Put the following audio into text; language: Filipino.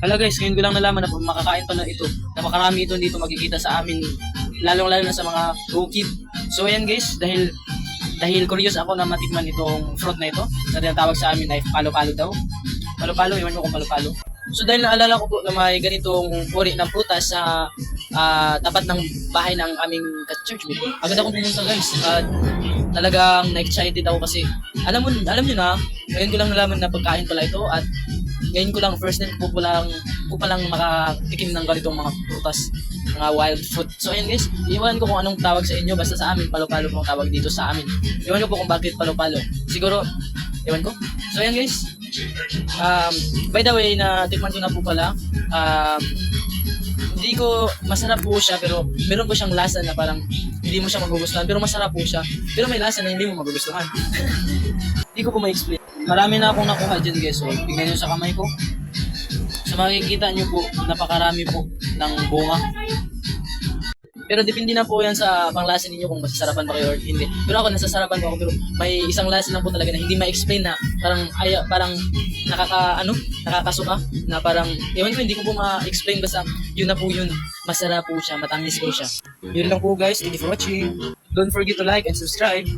Hala guys, ngayon ko lang nalaman na makakain pala ito. Napakarami ito dito makikita sa amin, lalong-lalo na sa mga bukid. So ayan guys, dahil curious ako na matikman itong fruit na ito, na tinatawag sa amin ay palo-palo daw. Palo-palo, iwan mo kung palo-palo. So dahil naalala ko po na may ganitong uri ng prutas sa tapat ng bahay ng aming church, agad akong pumunta guys. At talagang na-excited ako kasi alam niyo na, ngayon ko lang nalaman na pagkain pala ito at ngayon ko lang first time ko palang makatikim ng ganitong mga prutas, mga wild fruit. So ayan guys, iwan ko kung anong tawag sa inyo, basta sa amin palo-palo po ang tawag dito sa amin. Iwan ko po kung bakit palo-palo. Siguro iwan ko. So ayan guys. By the way, na tikman ko na po pala. Hindi ko masarap po siya pero meron po siyang lasa na parang hindi mo siya magugustuhan pero masarap po siya. Pero may lasa na hindi mo magugustuhan. Hindi ko po ma-explain. Marami na akong nakuha dyan guys. So, tingnan nyo sa kamay ko. So makikita nyo po, napakarami po ng bunga. Pero depende na po yan sa panglasa ninyo kung masasarapan ba kayo or hindi. Pero ako nasasarapan ko ako pero may isang lasa lang po talaga na hindi ma-explain na parang nakakasuka na parang ewan ko hindi ko po ma-explain basta yun na po yun. Masarap po siya, matamis po siya. Yun lang po guys, thank you for watching. Don't forget to like and subscribe.